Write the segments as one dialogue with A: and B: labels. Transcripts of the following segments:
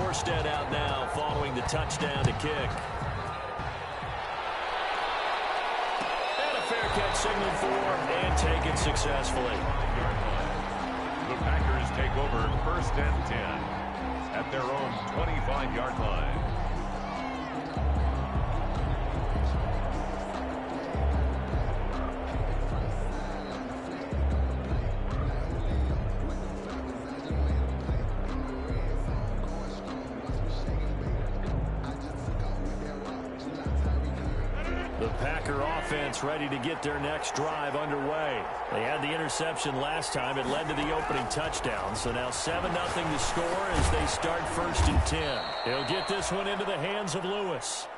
A: Morstead out now following the touchdown to kick. And a fair catch signaled for and taken successfully.
B: The Packers take over 1st and 10 at their own 25-yard line.
A: Packer offense ready to get their next drive underway. They had the interception last time. It led to the opening touchdown. So now 7-0 to score as they start 1st and 10. He'll get this one into the hands of Lewis.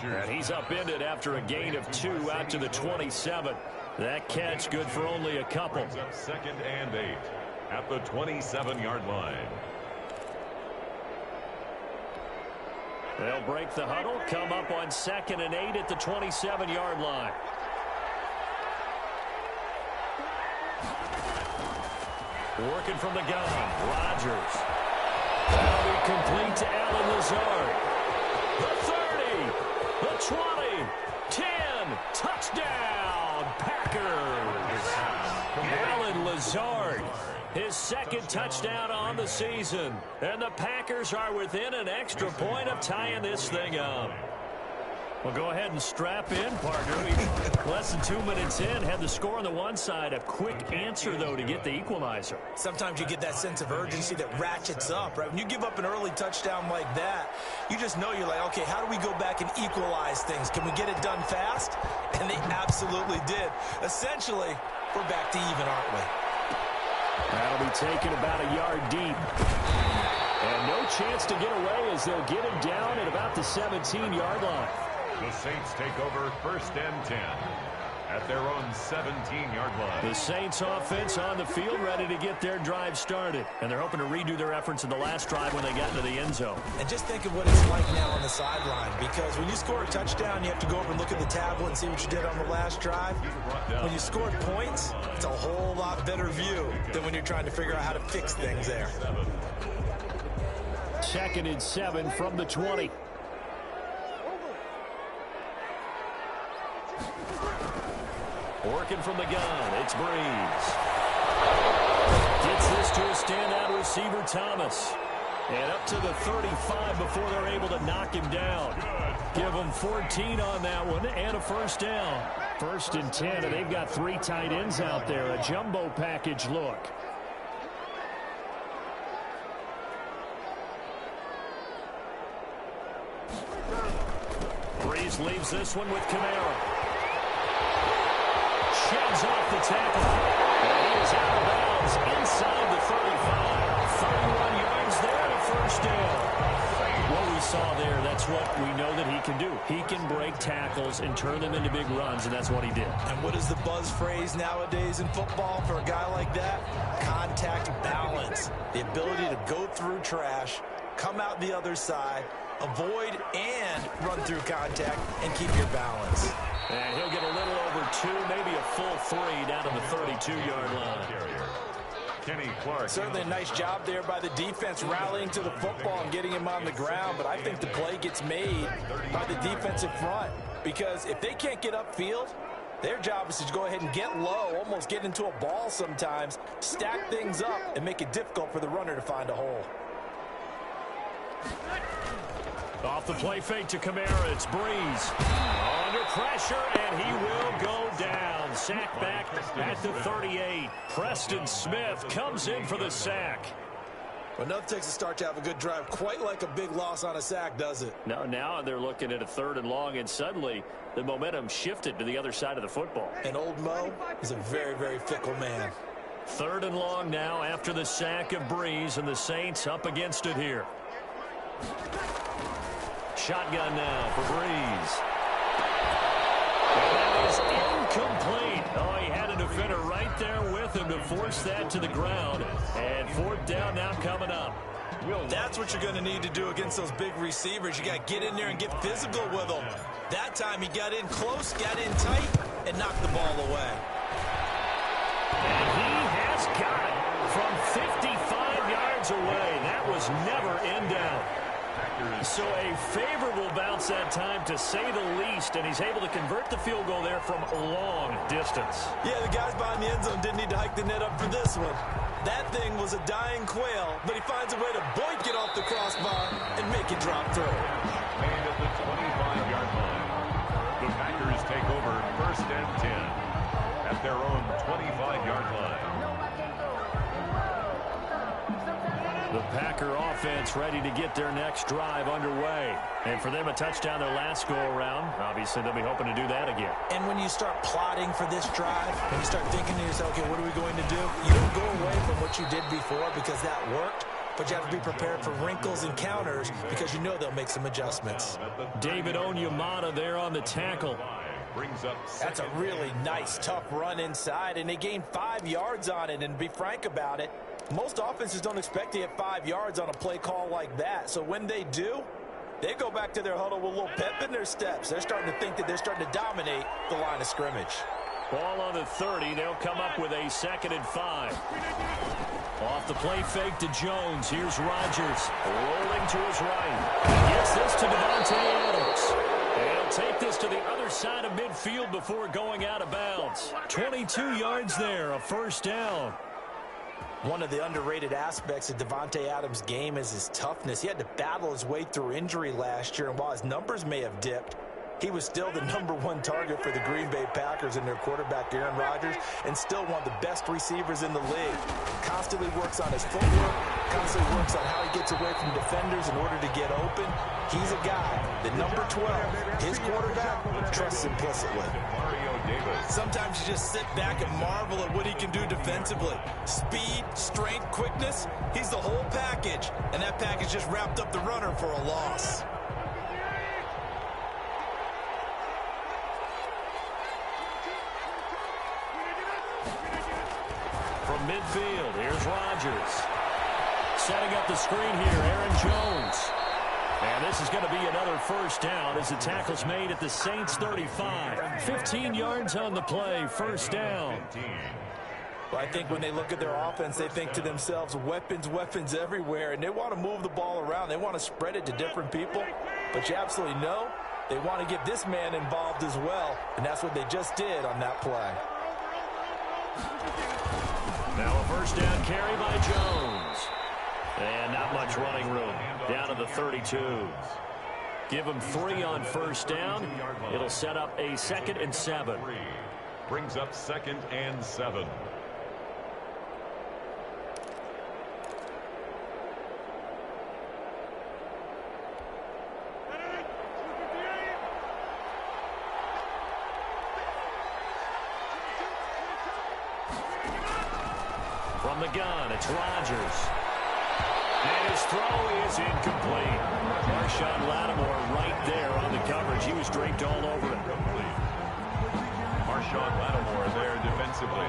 A: And he's upended after a gain of 2 out to the 27. That catch good for only a couple.
B: Up 2nd and 8 at the 27-yard line.
A: They'll break the huddle, come up on 2nd and 8 at the 27-yard line. Working from the gun, Rodgers. That'll be complete to Alan Lazard. The 30, the 20, 10, touchdown, Packers. Alan Lazard. His 2nd touchdown on the season. And the Packers are within an extra point of tying this thing up. Well, go ahead and strap in, partner. We less than 2 minutes in. Had the score on the one side. A quick answer, though, to get the equalizer.
C: Sometimes you get that sense of urgency that ratchets up, right? When you give up an early touchdown like that, you just know you're like, okay, how do we go back and equalize things? Can we get it done fast? And they absolutely did. Essentially, we're back to even, aren't we?
A: That'll be taken about a yard deep. And no chance to get away as they'll get him down at about the 17-yard line.
B: The Saints take over 1st and 10 at their own 17-yard line.
A: The Saints offense on the field ready to get their drive started. And they're hoping to redo their efforts in the last drive when they got into the end zone.
C: And just think of what it's like now on the sideline. Because when you score a touchdown, you have to go over and look at the tablet and see what you did on the last drive. When you scored points, it's a whole lot better view than when you're trying to figure out how to fix things there.
A: 2nd and 7 from the 20. Working from the gun, it's Breeze. Gets this to a standout receiver, Thomas. And up to the 35 before they're able to knock him down. Give them 14 on that one and a 1st down. 1st and 10, and they've got 3 tight ends out there. A jumbo package look. Breeze leaves this one with Kamara. Sheds off the tackle. And he is out of bounds inside the 35. 31 yards there and a 1st down. What we saw there, that's what we know that he can do. He can break tackles and turn them into big runs, and that's what he did.
C: And what is the buzz phrase nowadays in football for a guy like that? Contact balance. The ability to go through trash, come out the other side, avoid and run through contact, and keep your balance.
A: And he'll get a little over 2, maybe a full 3 down to the 32-yard line.
B: Kenny Clark.
C: Certainly a nice job there by the defense rallying to the football and getting him on the ground, but I think the play gets made by the defensive front because if they can't get upfield, their job is to go ahead and get low, almost get into a ball sometimes, stack things up, and make it difficult for the runner to find a hole.
A: Off the play fake to Kamara, it's Breeze. Under pressure, and he will go down. Sack back at the 38. Preston Smith comes in for the sack.
C: Well, nothing takes a start to have a good drive quite like a big loss on a sack, does it?
A: No, now they're looking at a 3rd and long, and suddenly the momentum shifted to the other side of the football.
C: And old Mo is a very, very fickle man.
A: 3rd and long now after the sack of Breeze, and the Saints up against it here. Shotgun now for Breeze. And that is incomplete. Oh, he had a defender right there with him to force that to the ground. And 4th down now coming up.
C: That's what you're going to need to do against those big receivers. You got to get in there and get physical with them. That time he got in close, got in tight, and knocked the ball away.
A: And he has got it from 55 yards away. That was never in doubt. So a favorable bounce that time, to say the least, and he's able to convert the field goal there from a long distance.
C: Yeah, the guys behind the end zone didn't need to hike the net up for this one. That thing was a dying quail, but he finds a way to boink it off the crossbar and make it drop through.
B: And at the 25-yard line, the Packers take over 1st and 10 at their own 25-yard line.
A: The Packer offense ready to get their next drive underway. And for them, a touchdown their last go-around. Obviously, they'll be hoping to do that again.
C: And when you start plotting for this drive, when you start thinking to yourself, okay, what are we going to do? You don't go away from what you did before because that worked, but you have to be prepared for wrinkles and counters because you know they'll make some adjustments.
A: David Onyemata there on the tackle.
C: That's a really nice, tough run inside, and they gained 5 yards on it. And to be frank about it, most offenses don't expect to get 5 yards on a play call like that. So when they do, they go back to their huddle with a little pep in their steps. They're starting to think that they're starting to dominate the line of scrimmage.
A: Ball on the 30. They'll come up with a 2nd and 5. Off the play fake to Jones. Here's Rodgers rolling to his right. Gets this to Davante Adams. They'll take this to the other side of midfield before going out of bounds. 22 yards there, a 1st down.
C: One of the underrated aspects of Davante Adams' game is his toughness. He had to battle his way through injury last year, and while his numbers may have dipped, he was still the #1 target for the Green Bay Packers and their quarterback, Aaron Rodgers, and still one of the best receivers in the league. Constantly works on his footwork, constantly works on how he gets away from defenders in order to get open. He's a guy that #12, his quarterback, trusts implicitly. Sometimes you just sit back and marvel at what he can do defensively. Speed, strength, quickness, he's the whole package, and that package just wrapped up the runner for a loss.
A: From midfield, here's Rodgers. Setting up the screen here, Aaron Jones. And this is going to be another 1st down as the tackle's made at the Saints 35. 15 yards on the play, 1st down.
C: Well, I think when they look at their offense, they think to themselves, weapons, weapons everywhere, and they want to move the ball around. They want to spread it to different people, but you absolutely know they want to get this man involved as well, and that's what they just did on that play.
A: Now a 1st down carry by Jones. And not much running room. Down to the 32. Give him 3 on 1st down. It'll set up a 2nd and 7.
B: Brings up 2nd and 7.
A: From the gun, it's Rodgers. And his throw is incomplete. Marshawn Lattimore right there on the coverage. He was draped all over it.
B: Marshawn Lattimore there defensively.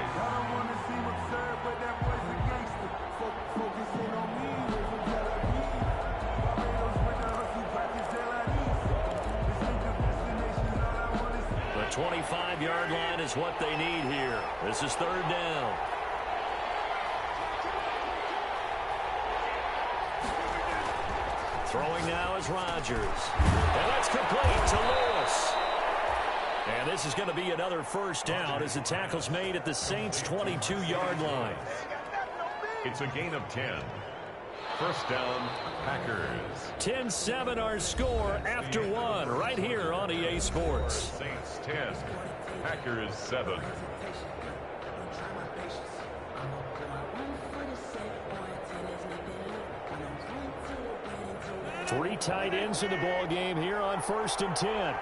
B: The 25-yard line is what they need here. This is 3rd down. Throwing now is Rodgers. And that's complete to Lewis. And this is going to be another 1st down as the tackle's made at the Saints' 22-yard line. It's a gain of 10. 1st down, Packers.
A: 10-7 our score after 1 right here on EA Sports.
B: Saints 10, Packers 7.
A: Three tight ends in the ball game here on 1st and 10.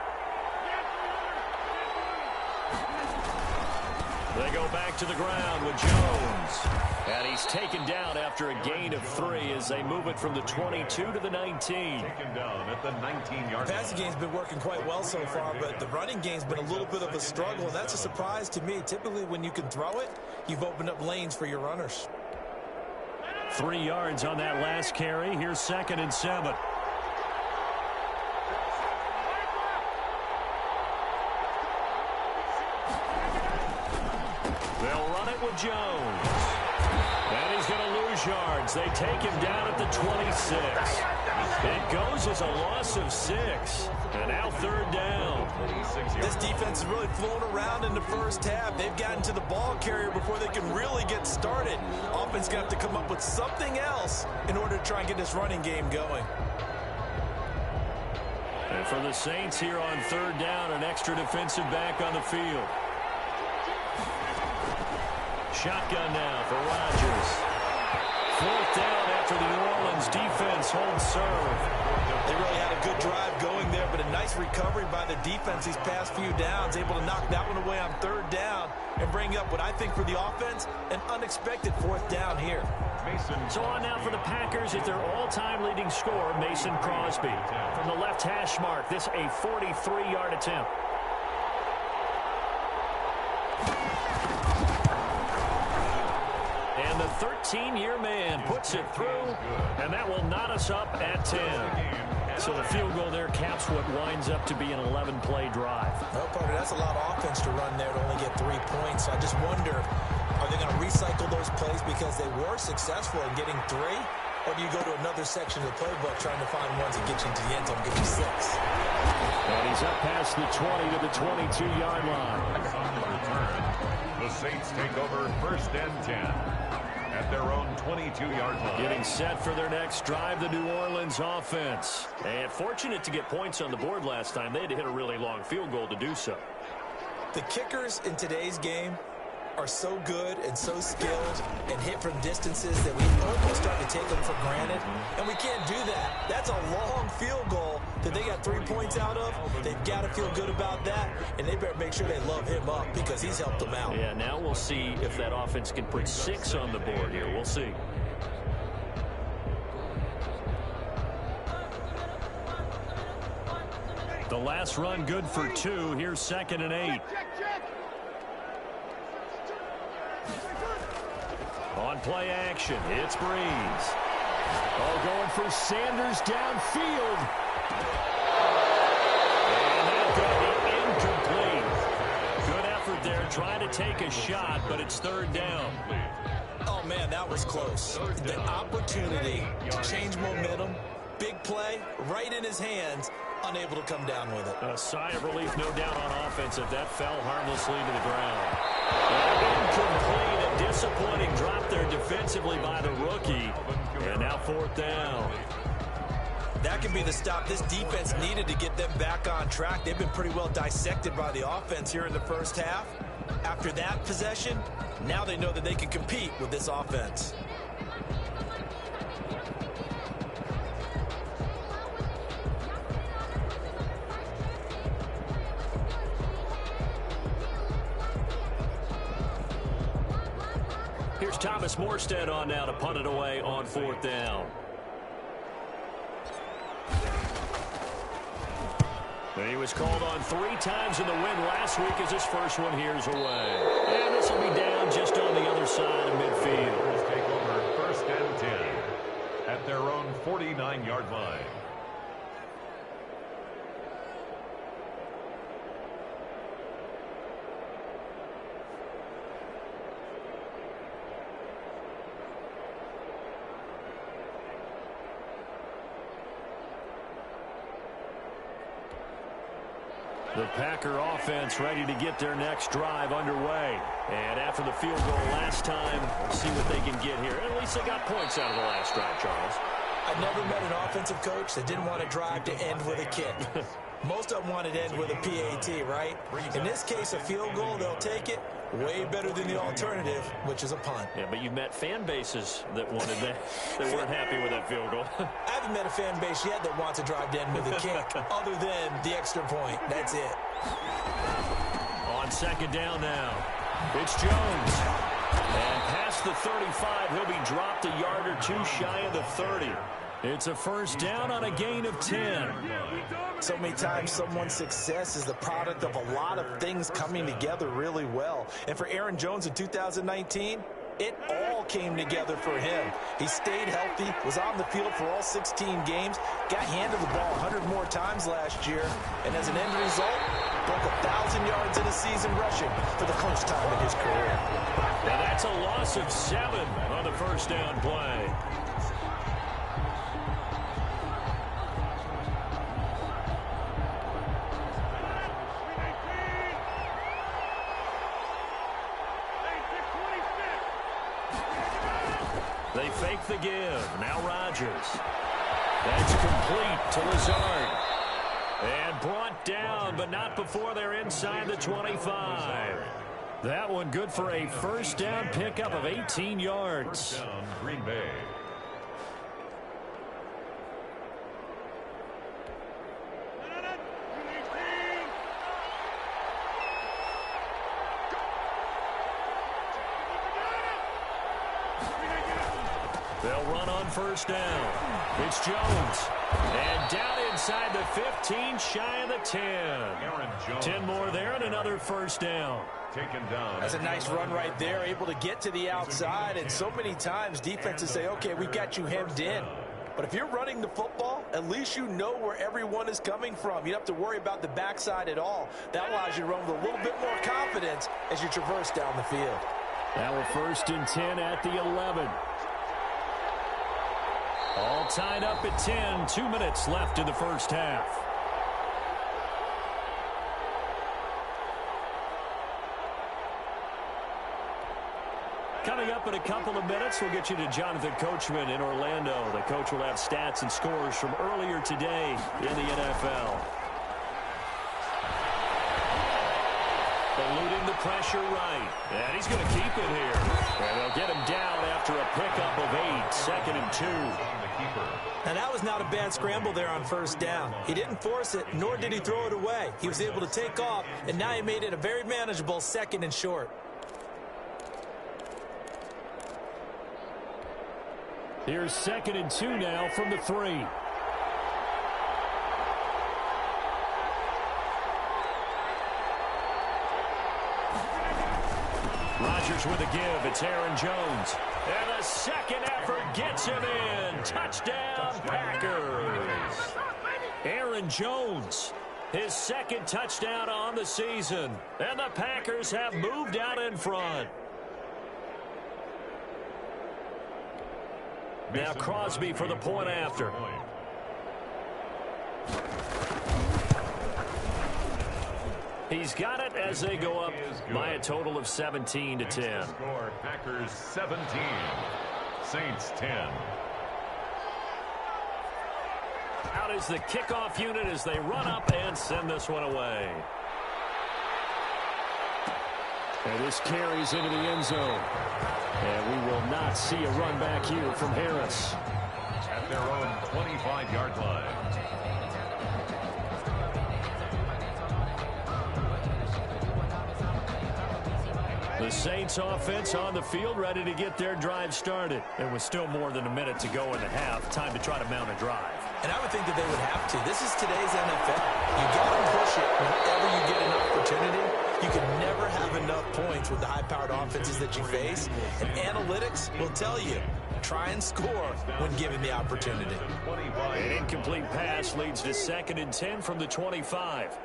A: They go back to the ground with Jones. And he's taken down after a gain of 3 as they move it from the 22 to the 19.
B: Taken down at the 19-yard line.
C: The passing game's been working quite well so far, but the running game's been a little bit of a struggle, and that's a surprise to me. Typically, when you can throw it, you've opened up lanes for your runners.
A: 3 yards on that last carry. Here's 2nd and 7. They'll run it with Jones. And he's going to lose lose yards. They take him down at the 26. It goes as a loss of 6. And now third down.
C: This defense is really flown around in the first half. They've gotten to the ball carrier before they can really get started. Offense got to come up with something else in order to try and get this running game going.
A: And for the Saints here on third down, an extra defensive back on the field. Shotgun now for Rodgers. Fourth down after the New Orleans defense holds serve.
C: They really had a good drive going there, but a nice recovery by the defense these past few downs, able to knock that one away on third down and bring up what I think for the offense, an unexpected fourth down here.
A: So on now for the Packers at their all-time leading scorer, Mason Crosby. From the left hash mark, this a 43-yard attempt. And the 13-year man puts it through, and that will knot us up at 10. So the field goal there caps what winds up to be an 11-play drive.
C: Well, partner, that's a lot of offense to run there to only get 3 points. So I just wonder, are they going to recycle those plays because they were successful in getting 3? Or do you go to another section of the playbook trying to find ones that get you into the end zone, get you 6?
A: And he's up past the 20 to the 22-yard line.
B: The Saints take over first and 10 at their own 22-yard line.
A: Getting set for their next drive, the New Orleans offense. And fortunate to get points on the board last time. They had to hit a really long field goal to do so.
C: The kickers in today's game are so good and so skilled and hit from distances that we almost start to take them for granted. And we can't do that. That's a long field goal that they got 3 points out of. They've got to feel good about that, and they better make sure they love him up because he's helped them out.
A: Yeah, now we'll see if that offense can put 6 on the board here. We'll see. The last run good for 2. Here's 2nd and 8. On play action, it's Breeze. Oh, going for Sanders downfield. And that got incomplete. Good effort there, trying to take a shot, but it's third down.
C: Oh, man, that was close. The opportunity to change momentum, big play, right in his hands, unable to come down with it.
A: A sigh of relief, no doubt, on offense if that fell harmlessly to the ground. Incomplete, a disappointing drop there defensively by the rookie. And now fourth down.
C: That could be the stop this defense needed to get them back on track. They've been pretty well dissected by the offense here in the first half. After that possession, now they know that they can compete with this offense.
A: Here's Thomas Morstead on now to punt it away on fourth down. He was called on 3 times in the win last week as his first one here's away. And this will be down just on the other side of midfield.
B: Let's take over first and 10 at their own 49-yard line.
A: The Packer offense ready to get their next drive underway. And after the field goal last time, see what they can get here. At least they got points out of the last drive, Charles.
C: I've never met an offensive coach that didn't want a drive to end with a kick. Most of them wanted to end with a PAT, right? In this case, a field goal, they'll take it. Way better than the alternative, which is a punt.
A: Yeah, but you met fan bases that wanted that, that weren't happy with that field goal.
C: I haven't met a fan base yet that wants a drive to end with a kick, other than the extra point. That's it.
A: On second down now, it's Jones. And past the 35, he'll be dropped a yard or 2 shy of the 30. It's a first down on a gain of 10.
C: So many times someone's success is the product of a lot of things coming together really well. And for Aaron Jones in 2019, it all came together for him. He stayed healthy, was on the field for all 16 games, got handed the ball 100 more times last year, and as an end result, broke 1,000 yards in a season rushing for the first time in his career.
A: And that's a loss of 7 on the first down play. They fake the give. Now Rodgers. That's complete to Lazard. And brought down, but not before they're inside the 25. That one good for a first down pickup of 18 yards.
B: First down, Green Bay.
A: They'll run on first down. It's Jones. And down inside the 15, shy of the 10.
B: Aaron Jones.
A: 10 more there and another first down.
B: Taken down.
C: That's a nice run right there, able to get to the outside. And so many times defenses say, okay, we've got you hemmed in. But if you're running the football, at least you know where everyone is coming from. You don't have to worry about the backside at all. That allows you to run with a little bit more confidence as you traverse down the field.
A: Now we're first and 10 at the 11. All tied up at 10. 2 minutes left in the first half. Coming up in a couple of minutes, we'll get you to Jonathan Coachman in Orlando. The coach will have stats and scores from earlier today in the NFL. Eluding the pressure right. And he's going to keep it here. And they'll get him down after a pickup of 8. Second and 2.
C: Now, that was not a bad scramble there on first down. He didn't force it, nor did he throw it away. He was able to take off, and now he made it a very manageable second and short.
A: Here's second and 2 now from the 3. Rodgers with a give. It's Aaron Jones. And the second effort gets him in. Touchdown, Packers. Aaron Jones, his second touchdown on the season. And the Packers have moved out in front. Now Crosby for the point after. He's got it as they go up by a total of 17 to 10.
B: Score Packers 17, Saints 10.
A: Out is the kickoff unit as they run up and send this one away. And this carries into the end zone. And we will not see a run back here from Harris.
B: At their own 25-yard line.
A: The Saints offense on the field, ready to get their drive started. And with still more than a minute to go in the half, time to try to mount a drive.
C: And I would think that they would have to. This is today's NFL. You got to push it whenever you get an opportunity. You can never have enough points with the high-powered offenses that you face. And analytics will tell you, try and score when given the opportunity.
A: An incomplete pass leads to second and 10 from the 25.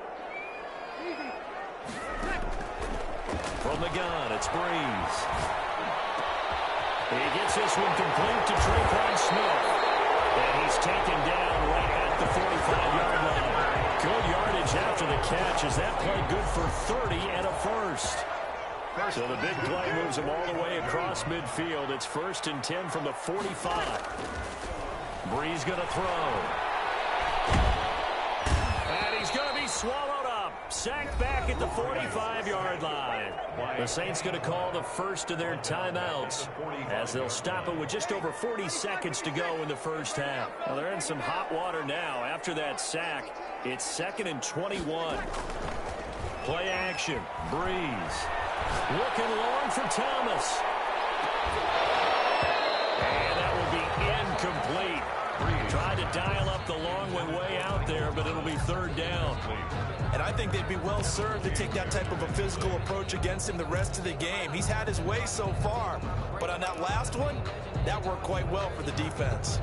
A: From the gun, it's Breeze. He gets this one complete to Tre'Quan Smith. And he's taken down right at the 45-yard line. Good yardage after the catch as that play good for 30 and a first. So the big play moves him all the way across midfield. It's first and 10 from the 45. Breeze going to throw. And he's going to be swallowed up. Sacked back at the 45-yard line. The Saints going to call the first of their timeouts as they'll stop it with just over 40 seconds to go in the first half. Well, they're in some hot water now after that sack. It's second and 21. Play action. Breeze. Looking long for Thomas. And that will be incomplete. Tried to dial up the long one way out there, but it'll be third down.
C: And I think they'd be well served to take that type of a physical approach against him the rest of the game. He's had his way so far, but on that last one, that worked quite well for the defense.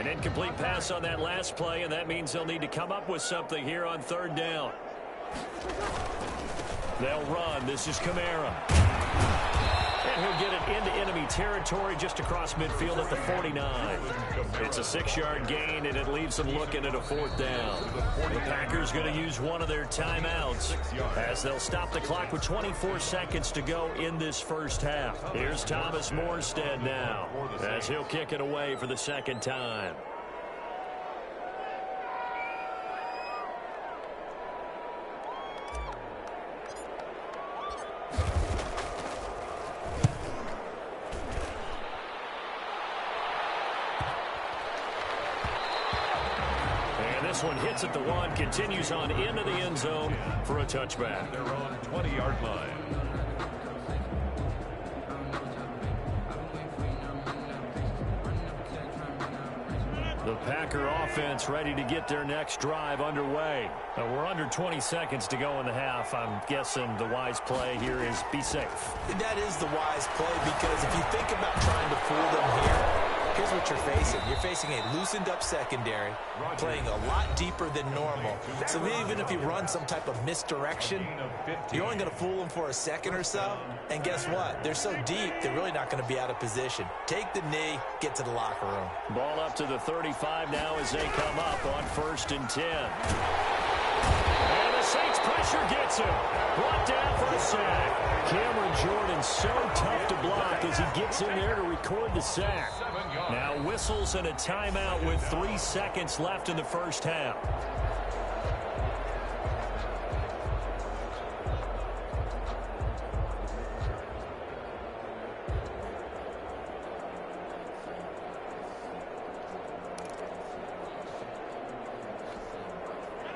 A: An incomplete pass on that last play, and that means they'll need to come up with something here on third down. They'll run. This is Kamara. And he'll get it into enemy territory just across midfield at the 49. It's a 6-yard gain, and it leaves them looking at a fourth down. The Packers going to use one of their timeouts as they'll stop the clock with 24 seconds to go in this first half. Here's Thomas Morstead now as he'll kick it away for the second time. This one hits at the 1, continues on into the end zone for a touchback.
B: They're on 20-yard line.
A: The Packer offense ready to get their next drive underway. We're under 20 seconds to go in the half. I'm guessing the wise play here is be safe.
C: That is the wise play, because if you think about trying to fool them here, here's what you're facing. You're facing a loosened up secondary, playing a lot deeper than normal. So even if you run some type of misdirection, you're only going to fool them for a second or so. And guess what? They're so deep, they're really not going to be out of position. Take the knee, get to the locker room.
A: Ball up to the 35 now as they come up on 1st and 10. And the Saints pressure gets him. Brought down for a sack. Cameron Jordan so tough to block as he gets in there to record the sack. Now whistles and a timeout with 3 seconds left in the first half.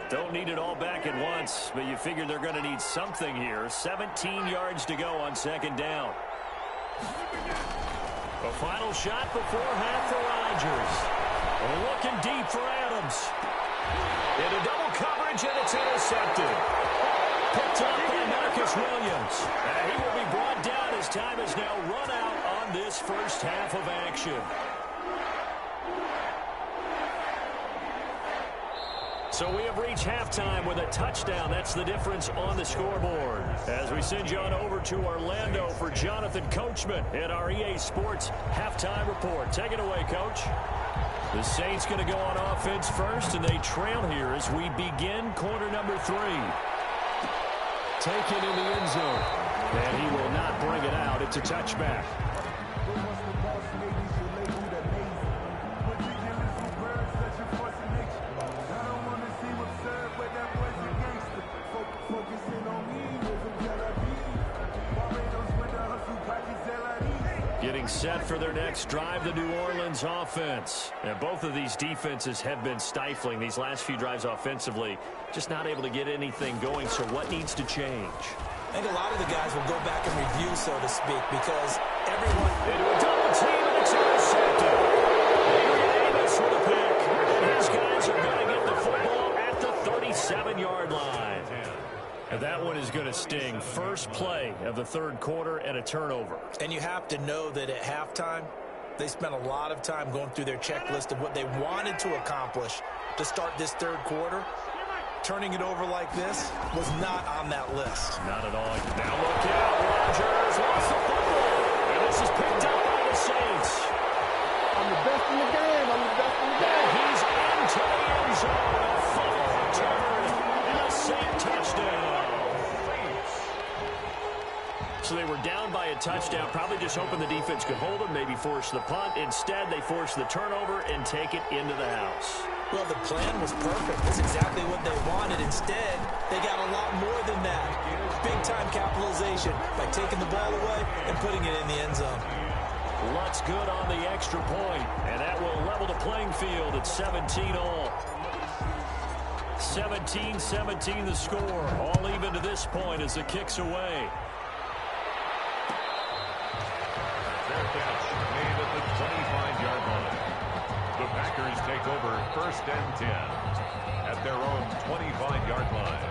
A: Don't need it all back at once, but you figure they're going to need something here. 17 yards to go on second down. A final shot before half for Rodgers. Looking deep for Adams. Into double coverage, and it's intercepted. Picked up by Marcus Williams. And he will be brought down as time has now run out on this first half of action. So we have reached halftime with a touchdown. That's the difference on the scoreboard. As we send you on over to Orlando for Jonathan Coachman in our EA Sports Halftime Report. Take it away, Coach. The Saints going to go on offense first, and they trail here as we begin quarter number 3. Taken in the end zone. And he will not bring it out. It's a touchback. Getting set for their next drive, the New Orleans offense. And both of these defenses have been stifling these last few drives offensively. Just not able to get anything going, so what needs to change?
C: I think a lot of the guys will go back and review, so to speak, because everyone...
A: Into a double team, and it's intercepted. Davis with a pick. And these guys are going to get the football at the 37-yard line. And that one is going to sting. First play of the third quarter and a turnover.
C: And you have to know that at halftime, they spent a lot of time going through their checklist of what they wanted to accomplish to start this third quarter. Turning it over like this was not on that list.
A: Not at all. Now look out. Rodgers lost the football. And this is picked up by the Saints.
D: I'm the best in the game. I'm the best in the game.
A: And he's into the end zone. A fumble return and a Saint touchdown. So they were down by a touchdown, probably just hoping the defense could hold them, maybe force the punt. Instead, they force the turnover and take it into the house.
C: Well, the plan was perfect. That's exactly what they wanted. Instead, they got a lot more than that. Big-time capitalization by taking the ball away and putting it in the end zone.
A: Luck's good on the extra point, and that will level the playing field at 17-all. 17-17 the score. All even to this point as it kicks away.
B: Catch made at the 25-yard line. The Packers take over 1st and 10 at their own 25-yard line.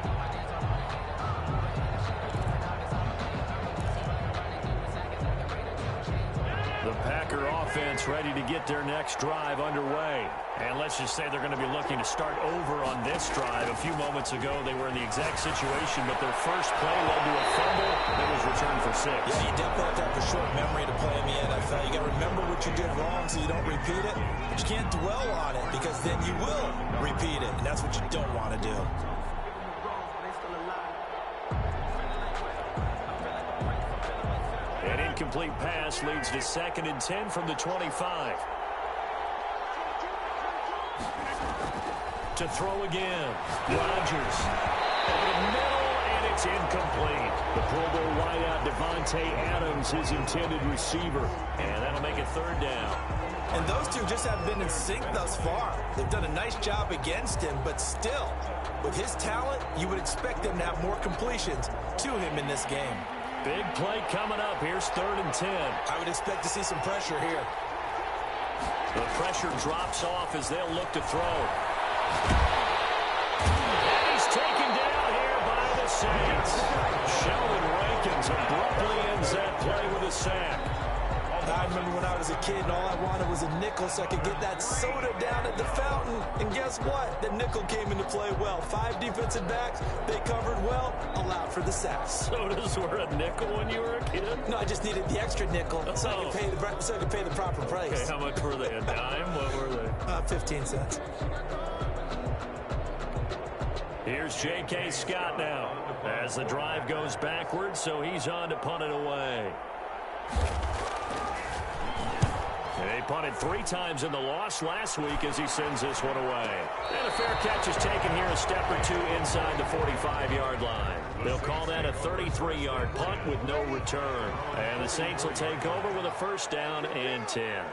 A: The Packer offense ready to get their next drive underway. And let's just say they're going to be looking to start over on this drive. A few moments ago, they were in the exact situation, but their first play led to a fumble that was returned for 6.
C: Yeah, you definitely have to have a short memory to play in the NFL. You got to remember what you did wrong so you don't repeat it. But you can't dwell on it because then you will repeat it, and that's what you don't want to do.
A: An incomplete pass leads to 2nd and 10 from the 25. To throw again. Rodgers. Over the middle, and it's incomplete. The Pro Bowl wideout Devontae Adams, his intended receiver. And that'll make it 3rd down.
C: And those two just haven't been in sync thus far. They've done a nice job against him, but still, with his talent, you would expect them to have more completions to him in this game.
A: Big play coming up. Here's 3rd and 10.
C: I would expect to see some pressure here.
A: The pressure drops off as they'll look to throw. And he's taken down here by the Saints. Sheldon Rankins abruptly ends that play with a sack.
C: I remember when I was a kid and all I wanted was a nickel so I could get that soda down at the fountain. And guess what? The nickel came into play well. 5 defensive backs, they covered well, allowed for the sacks.
A: Sodas were a nickel when you were a kid?
C: No, I just needed the extra nickel so I could pay the proper price.
A: Okay, how much were they? A dime? What were they?
C: 15 cents.
A: Here's J.K. Scott now as the drive goes backwards, so he's on to punt it away. They punted 3 times in the loss last week as he sends this one away. And a fair catch is taken here a step or 2 inside the 45-yard line. They'll call that a 33-yard punt with no return. And the Saints will take over with a 1st down and 10.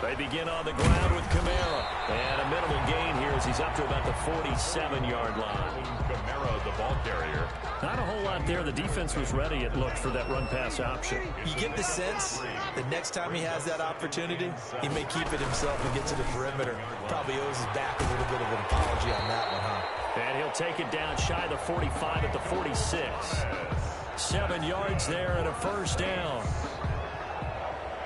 A: They begin on the ground with Kamara. And a minimal gain here as he's up to about the 47-yard line.
B: Kamara, the ball carrier.
A: Not a whole lot there. The defense was ready, it looked, for that run-pass option.
C: You get the sense that next time he has that opportunity, he may keep it himself and get to the perimeter. Probably owes his back a little bit of an apology on that one, huh?
A: And he'll take it down shy of the 45 at the 46. 7 yards there and a 1st down.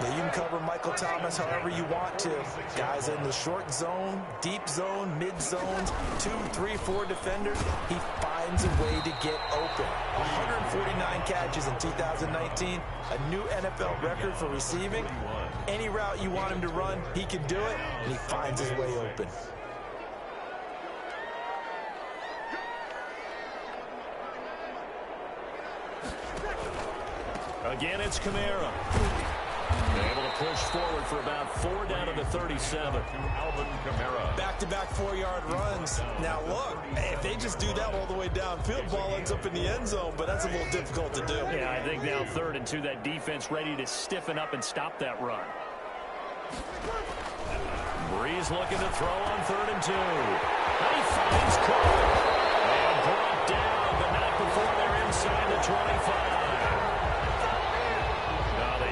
C: Yeah, you can cover Michael Thomas however you want to. Guys in the short zone, deep zone, mid zones, 2, 3, 4 defenders. He finds a way to get open. 149 catches in 2019, a new NFL record for receiving. Any route you want him to run, he can do it, and he finds his way open.
A: Again, it's Kamara. Able to push forward for about 4 down to the 37.
B: Alvin Kamara.
C: Back-to-back 4-yard runs. Now, look, if they just do that all the way downfield, ball ends up in the end zone, but that's a little difficult to do.
A: Yeah, I think now 3rd and 2, that defense ready to stiffen up and stop that run. Breeze looking to throw on 3rd and 2. And he finds Cole. And brought down, but not before they're inside the 25.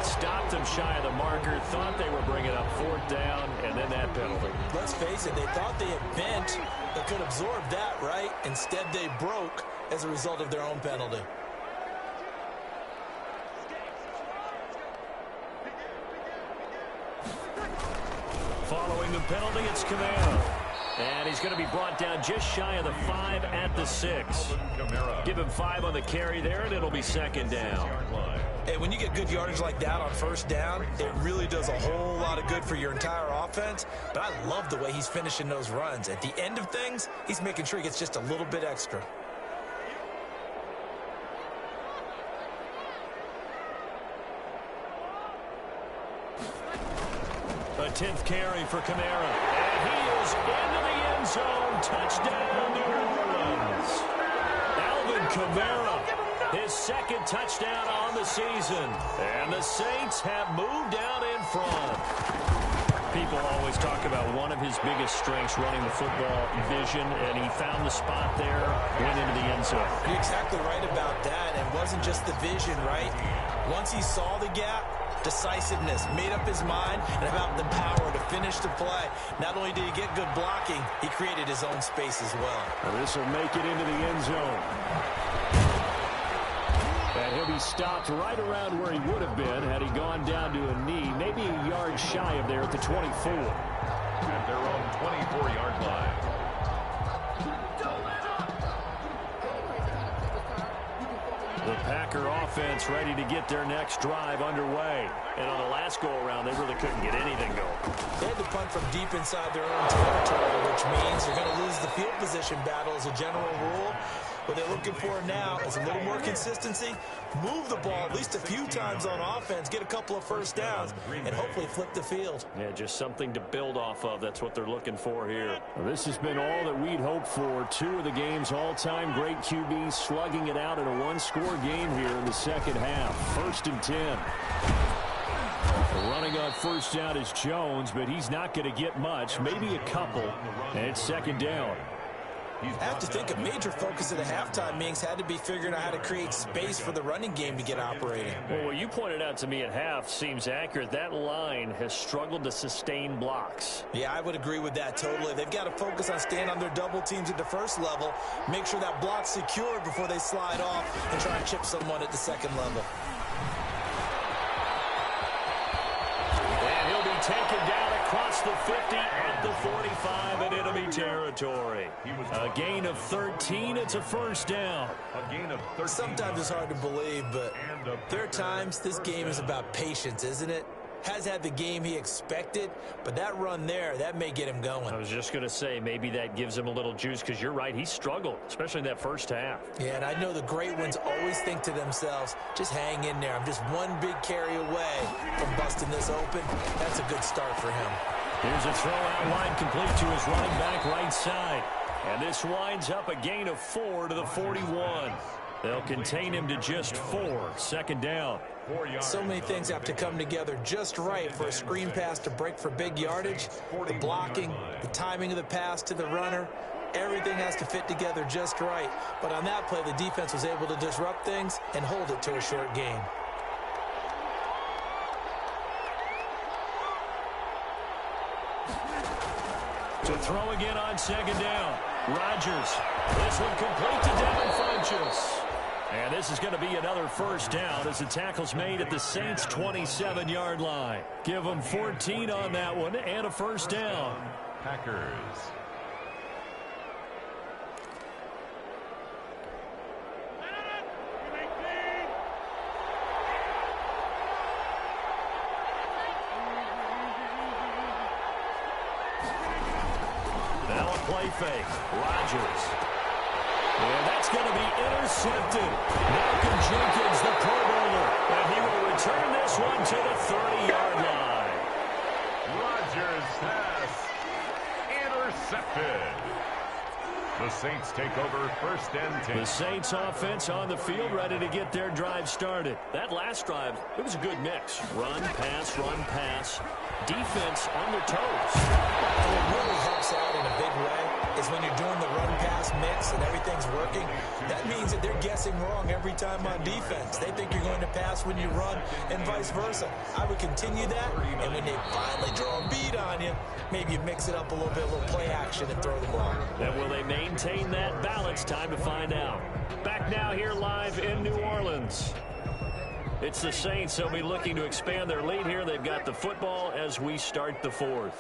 A: Stopped him shy of the marker, thought they were bringing up 4th down, and then that penalty.
C: Let's face it, they thought they had bent, but could absorb that, right? Instead, they broke as a result of their own penalty.
A: Following the penalty, it's Kamara. And he's going to be brought down just shy of the 5 at the 6. Give him 5 on the carry there, and it'll be 2nd down.
C: Hey, when you get good yardage like that on 1st down, it really does a whole lot of good for your entire offense. But I love the way he's finishing those runs. At the end of things, he's making sure he gets just a little bit extra.
A: A 10th carry for Kamara. And he is into the end zone. Touchdown, New Orleans. Alvin Kamara, his 2nd touchdown on the season. And the Saints have moved out in front. People always talk about one of his biggest strengths running the football, vision, and he found the spot there, went into the end zone.
C: You're exactly right about that. It wasn't just the vision, right? Once he saw the gap, decisiveness, made up his mind, and about the power to finish the play. Not only did he get good blocking, he created his own space as well.
A: And this will make it into the end zone. And he'll be stopped right around where he would have been had he gone down to a knee, maybe a yard shy of there at the 24.
B: At their own 24-yard line.
A: The Packer offense ready to get their next drive underway. And on the last go-around, they really couldn't get anything going.
C: They had to punt from deep inside their own territory, which means they're going to lose the field position battle as a general rule. What they're looking for now is a little more consistency, move the ball at least a few times on offense, get a couple of first downs, and hopefully flip the field.
A: Yeah, just something to build off of. That's what they're looking for here. Well, this has been all that we'd hoped for. Two of the game's all-time great QBs slugging it out in a one-score game here in the second half. 1st and 10. Running on first down is Jones, but he's not going to get much, maybe a couple, and it's 2nd down.
C: I have to think a major focus of the halftime meetings had to be figuring out how to create space for the running game to get operating.
A: Well, what you pointed out to me at half seems accurate. That line has struggled to sustain blocks.
C: Yeah, I would agree with that totally. They've got to focus on staying on their double teams at the first level, make sure that block's secured before they slide off and try and chip someone at the second level.
A: And he'll be taken down across the 50 at the 45 in enemy territory. A gain of 13. It's a first down.
B: A gain of 13.
C: Sometimes it's hard to believe, but there are times this game is about patience, isn't it? Has had the game he expected, but that run there, that may get him going.
A: I was just going to say, maybe that gives him a little juice, because you're right, he struggled, especially in that first half.
C: Yeah, and I know the great ones always think to themselves, just hang in there. I'm just one big carry away from busting this open. That's a good start for him.
A: Here's a throw out wide, complete to his running back right side. And this winds up a gain of 4 to the 41. They'll contain him to just 4. 2nd down.
C: So many things have to come together just right for a screen pass to break for big yardage. The blocking, the timing of the pass to the runner, everything has to fit together just right. But on that play, the defense was able to disrupt things and hold it to a short gain.
A: To throw again on 2nd down. Rodgers. This one complete to Devin Funchess. And this is going to be another first down as the tackle's made at the Saints' 27-yard line. Give them 14 on that one and a first down.
B: Packers.
A: Now a play fake. Rodgers. And that's going to be intercepted. Malcolm Jenkins, the Pro Bowler. And he will return this one to the 30-yard line.
B: Rodgers pass intercepted. The Saints take over 1st and 10.
A: The Saints offense on the field ready to get their drive started. That last drive, it was a good mix. Run, pass, defense on their toes.
C: What really helps out in a big way is when you're doing the run-pass mix and everything's working. That means that they're guessing wrong every time on defense. They think you're going to pass when you run and vice versa. I would continue that, and when they finally draw a beat on you, maybe you mix it up a little bit, a little play action, and throw the ball.
A: And will they maintain that balance? Time to find out. Back now here live in New Orleans. It's the Saints. They'll be looking to expand their lead here. They've got the football as we start the 4th.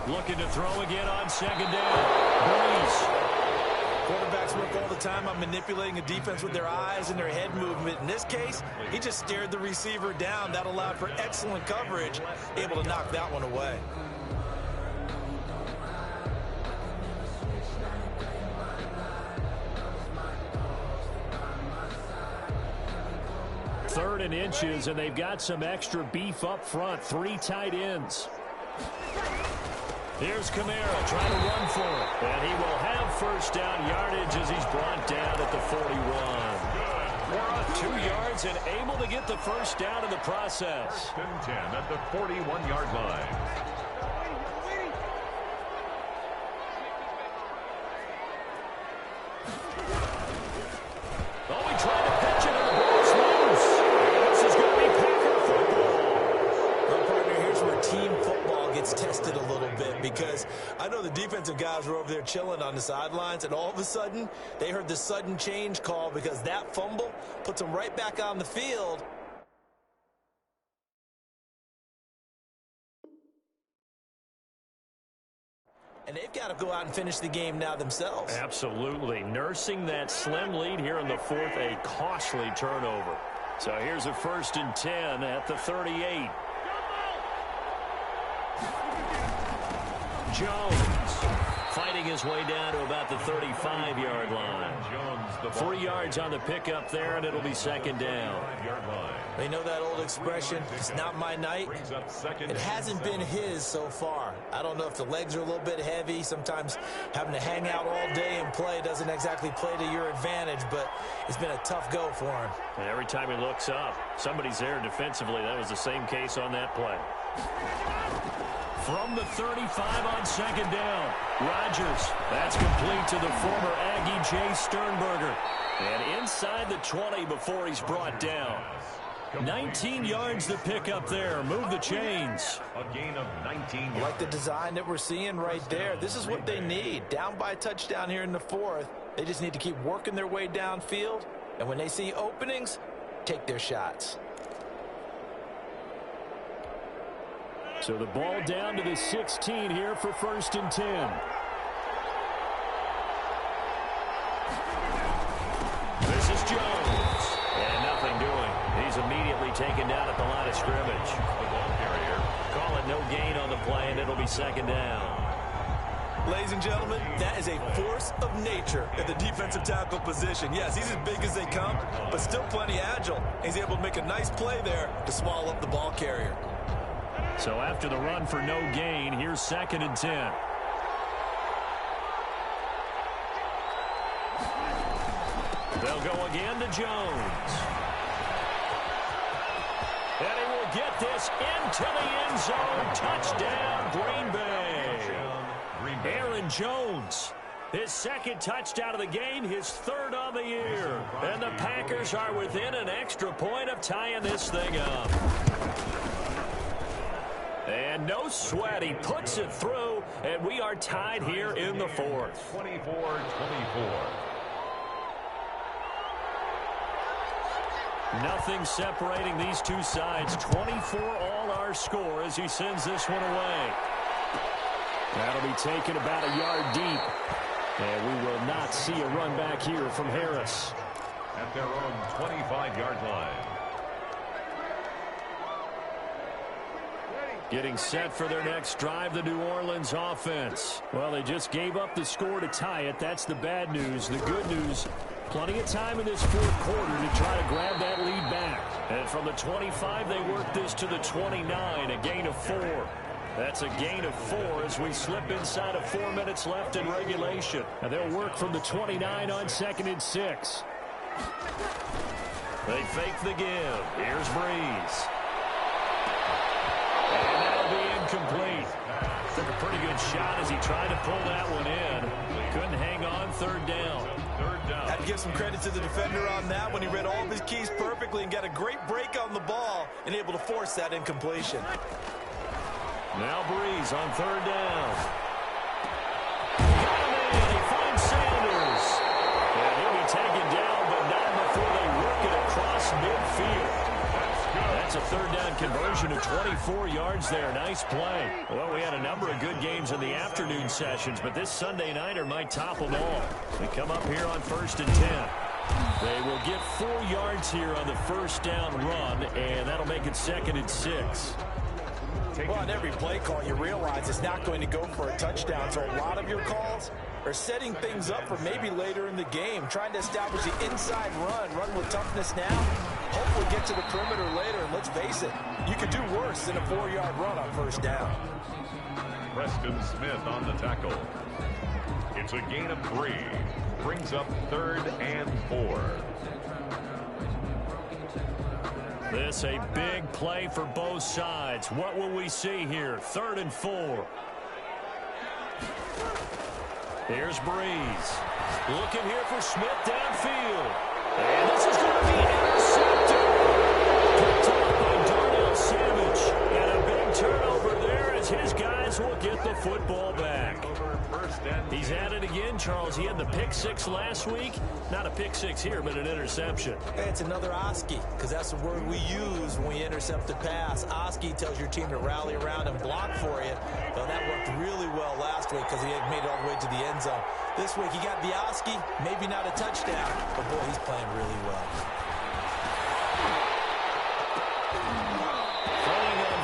A: Looking to throw again on 2nd down. Breeze.
C: Quarterbacks work all the time on manipulating a defense with their eyes and their head movement. In this case, he just stared the receiver down. That allowed for excellent coverage, able to knock that one away.
A: Third and inches, and they've got some extra beef up front. 3 tight ends. Here's Kamara trying to run for it. And he will have first down yardage as he's brought down at the 41. 2 yards and able to get the first down in the process.
B: 1st and 10 at the 41-yard line.
A: Oh, he tried to pitch it, and the ball's loose. This is going to be Packer football.
C: Well, partner, here's where team football gets tested a little bit because I know the defensive guys were over there chilling on the sidelines, and all of a sudden, they heard the sudden change call because that fumble puts them right back on the field. And they've got to go out and finish the game now themselves.
A: Absolutely. Nursing that slim lead here in the fourth, a costly turnover. So here's a 1st and 10 at the 38. Jones fighting his way down to about the 35-yard line. 3 yards on the pickup there, and it'll be 2nd down.
C: They know that old expression, it's not my night. It hasn't been his so far. I don't know if the legs are a little bit heavy. Sometimes having to hang out all day and play doesn't exactly play to your advantage, but it's been a tough go for him.
A: And every time he looks up, somebody's there defensively. That was the same case on that play. From the 35 on 2nd down, Rodgers. That's complete to the former Aggie Jay Sternberger. And inside the 20 before he's brought down. 19 yards to pick up there. Move the chains.
B: A gain of 19 yards.
C: I like the design that we're seeing right there. This is what they need. Down by a touchdown here in the 4th. They just need to keep working their way downfield. And when they see openings, take their shots.
A: So the ball down to the 16 here for 1st and 10. This is Jones. And nothing doing. He's immediately taken down at the line of scrimmage. The ball carrier. Call it no gain on the play, and it'll be 2nd down.
C: Ladies and gentlemen, that is a force of nature at the defensive tackle position. Yes, he's as big as they come, but still plenty agile. He's able to make a nice play there to swallow up the ball carrier.
A: So after the run for no gain, here's 2nd and 10. They'll go again to Jones. And he will get this into the end zone. Touchdown, Green Bay. Aaron Jones, his 2nd touchdown of the game, his 3rd on the year. And the Packers are within an extra point of tying this thing up. And no sweat, he puts it through, and we are tied here in the 4th.
B: 24-24.
A: Nothing separating these two sides. 24 all our score as he sends this one away. That'll be taken about a yard deep. And we will not see a run back here from Harris.
B: At their own 25-yard line.
A: Getting set for their next drive, the New Orleans offense. Well, they just gave up the score to tie it. That's the bad news. The good news, plenty of time in this 4th quarter to try to grab that lead back. And from the 25, they work this to the 29, a gain of 4. That's a gain of 4 as we slip inside of 4 minutes left in regulation. And they'll work from the 29 on 2nd and 6. They fake the give. Here's Breeze. And that'll be incomplete. Took a pretty good shot as he tried to pull that one in. Couldn't hang on. 3rd down.
C: Had to give some credit to the defender on that when he read all of his keys perfectly and got a great break on the ball and able to force that incompletion.
A: Now Breeze on 3rd down. Got him in. He finds Sanders. And he'll be taken down, but not before they work it across midfield. That's a 3rd down conversion of 24 yards there. Nice play. Well, we had a number of good games in the afternoon sessions, but this Sunday nighter might top them all. We come up here on 1st and 10. They will get 4 yards here on the 1st down run, and that'll make it 2nd and 6.
C: Well, on every play call, you realize it's not going to go for a touchdown, so a lot of your calls are setting things up for maybe later in the game, trying to establish the inside run with toughness now, hopefully get to the perimeter later, and let's face it, you could do worse than a 4-yard run on 1st down.
B: Preston Smith on the tackle. It's a gain of 3. Brings up 3rd and 4.
A: This a big play for both sides. What will we see here? 3rd and 4. Here's Breeze. Looking here for Smith downfield. And this is going to be intercepted. Picked up by Darnell Savage. And a big turnover there as his guys will get the football back. He's at it again, Charles. He had the pick six last week. Not a pick six here, but an interception.
C: Hey, it's another Oski, because that's the word we use when we intercept the pass. Oski tells your team to rally around and block for you. Well, that worked really well last week because he had made it all the way to the end zone. This week he got the Oski, maybe not a touchdown, but boy, he's playing really well.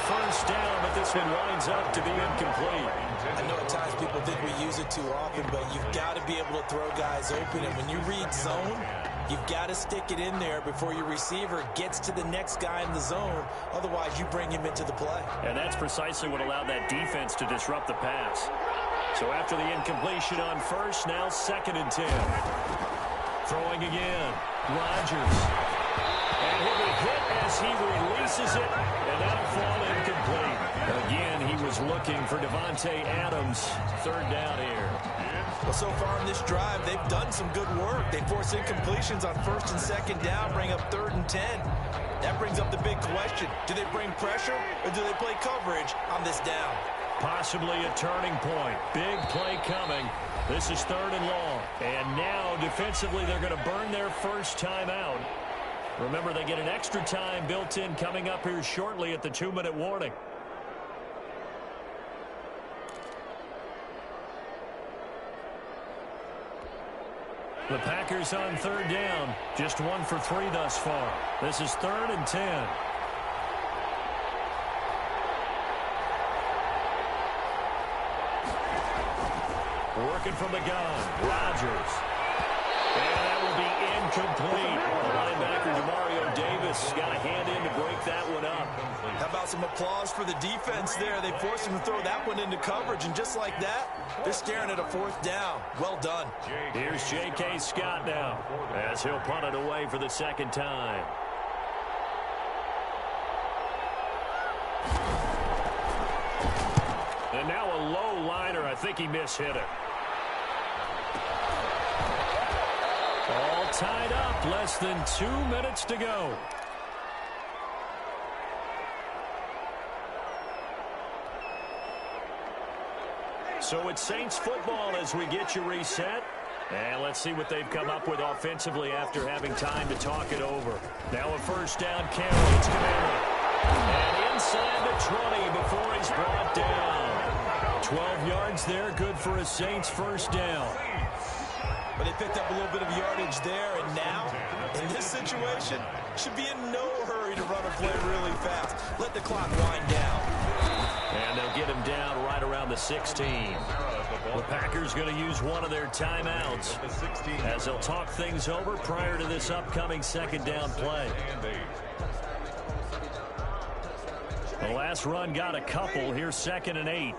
A: First down, but this one winds up to be incomplete.
C: I know at times people think we use it too often, but you've got to be able to throw guys open. And when you read zone, you've got to stick it in there before your receiver gets to the next guy in the zone. Otherwise, you bring him into the play.
A: And that's precisely what allowed that defense to disrupt the pass. So after the incompletion on first, now 2nd and 10. Throwing again. Rodgers. And he'll be hit as he releases it, and that'll fall incomplete. Again, he was looking for Devontae Adams. 3rd down here.
C: Well, so far in this drive, they've done some good work. They force incompletions on 1st and 2nd down, bring up 3rd and 10. That brings up the big question. Do they bring pressure, or do they play coverage on this down?
A: Possibly a turning point. Big play coming. This is 3rd and long. And now, defensively, they're going to burn their first time out. Remember, they get an extra time built in coming up here shortly at the 2-minute warning. The Packers on 3rd down. Just 1 for 3 thus far. This is 3rd and 10. Working from the gun. Rodgers. And that will be incomplete. The linebacker, DeMario Davis, got a hand in to break that one up.
C: How about some applause for the defense there? They forced him to throw that one into coverage, and just like that, they're staring at a 4th down. Well done.
A: Here's J.K. Scott now, as he'll punt it away for the 2nd time. And now a low liner. I think he mishit it. All tied up, less than 2 minutes to go. So it's Saints football as we get you reset. And let's see what they've come up with offensively after having time to talk it over. Now a 1st down carry. It's Kamara. And inside the 20 before he's brought down. 12 yards there, good for a Saints 1st down.
C: But they picked up a little bit of yardage there, and now, in this situation, should be in no hurry to run a play really fast. Let the clock wind down.
A: And they'll get him down right around the 16. The Packers going to use one of their timeouts as they'll talk things over prior to this upcoming 2nd down play. The last run got a couple. Here's 2nd and 8.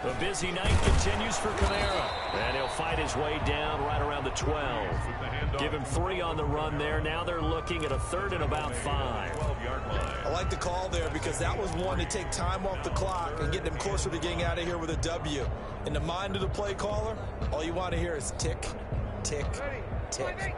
A: The busy night continues for Kamara. And he'll fight his way down right around the 12. Give him 3 on the run there. Now they're looking at a 3rd and about 5.
C: I like the call there because that was one to take time off the clock and get them closer to getting out of here with a W. In the mind of the play caller, all you want to hear is tick, tick, tick.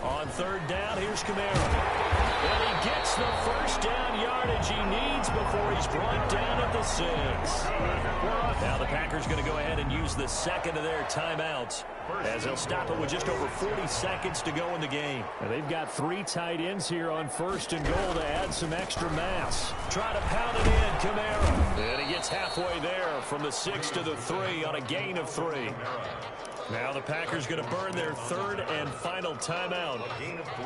A: On 3rd down, here's Kamara. And he gets the 1st down yardage he needs before he's brought down at the 6. Now the Packers going to go ahead and use the 2nd of their timeouts as they'll stop it with just over 40 seconds to go in the game. And they've got 3 tight ends here on 1st and goal to add some extra mass. Try to pound it in, Kamara. And he gets halfway there from the 6 to the 3 on a gain of 3. Now the Packers going to burn their 3rd and final timeout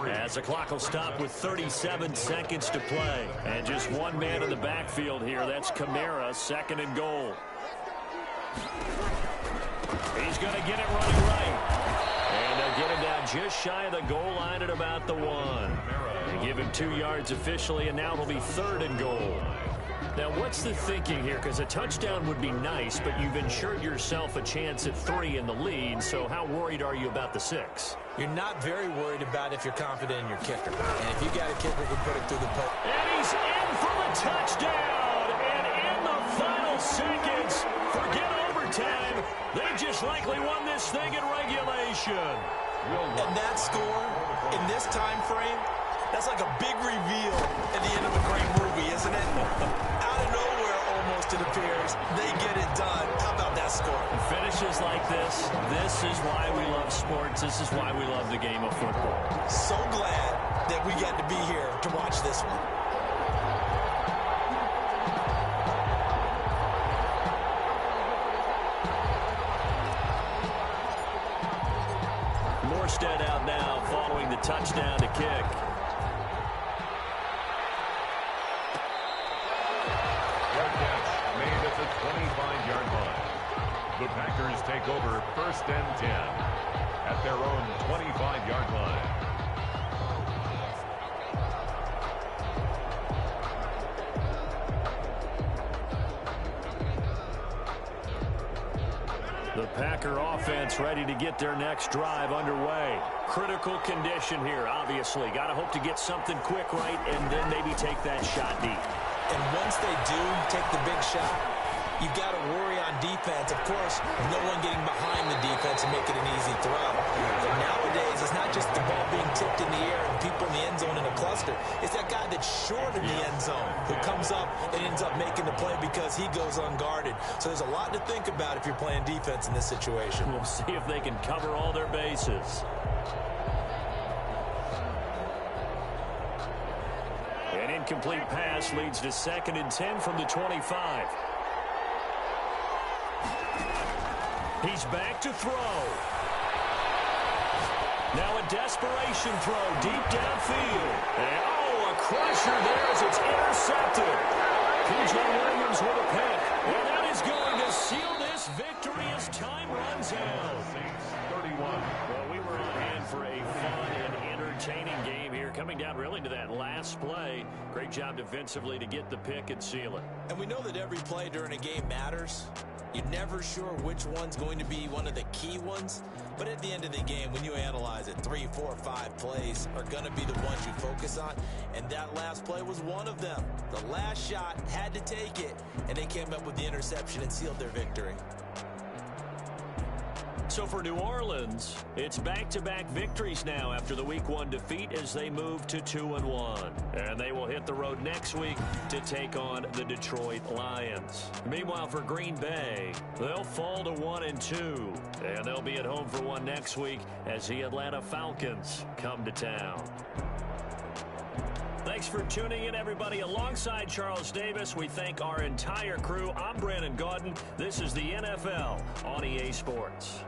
A: as the clock will stop with 37 seconds to play. And just one man in the backfield here. That's Kamara, 2nd and goal. He's going to get it running right. And they'll get him down just shy of the goal line at about the 1. They give him 2 yards officially, and now it'll be 3rd and goal. Now, what's the thinking here? Because a touchdown would be nice, but you've ensured yourself a chance at 3 in the lead, so how worried are you about the 6?
C: You're not very worried about if you're confident in your kicker. And if you got a kicker who can put it through the post.
A: And he's in for the touchdown! And in the final seconds, forget overtime, they just likely won this thing in regulation.
C: And that score, in this time frame, that's like a big reveal at the end of a great movie, isn't it? Out of nowhere, almost, it appears. They get it done. How about that score?
A: Finishes like this is why we love sports. This is why we love the game of football.
C: So glad that we got to be here to watch this one.
A: Morstead out now following the touchdown to kick.
B: Made at the 25-yard line. The Packers take over 1st and 10 at their own 25-yard line.
A: The Packer offense ready to get their next drive underway. Critical condition here, obviously. Got to hope to get something quick right and then maybe take that shot deep.
C: And once they do take the big shot, you've got to worry on defense. Of course, no one getting behind the defense and making an easy throw. But nowadays, it's not just the ball being tipped in the air and people in the end zone in a cluster. It's that guy that's short in the end zone who comes up and ends up making the play because he goes unguarded. So there's a lot to think about if you're playing defense in this situation.
A: We'll see if they can cover all their bases. An incomplete pass leads to 2nd and 10 from the 25. He's back to throw. Now a desperation throw deep downfield. And, a crusher there as it's intercepted. P.J. Williams with a pick. And that is going to seal this victory as time runs out.
B: 31.
A: Well, we were on hand for a fun and entertaining game here, coming down really to that last play. Great job defensively to get the pick and seal it.
C: And we know that every play during a game matters. You're never sure which one's going to be one of the key ones. But at the end of the game, when you analyze it, 3, 4, 5 plays are going to be the ones you focus on. And that last play was one of them. The last shot had to take it, and they came up with the interception and sealed their victory.
A: So for New Orleans, it's back-to-back victories now after the Week 1 defeat as they move to 2-1. And they will hit the road next week to take on the Detroit Lions. Meanwhile, for Green Bay, they'll fall to 1-2. And they'll be at home for one next week as the Atlanta Falcons come to town. Thanks for tuning in, everybody. Alongside Charles Davis, we thank our entire crew. I'm Brandon Gaudin. This is the NFL on EA Sports.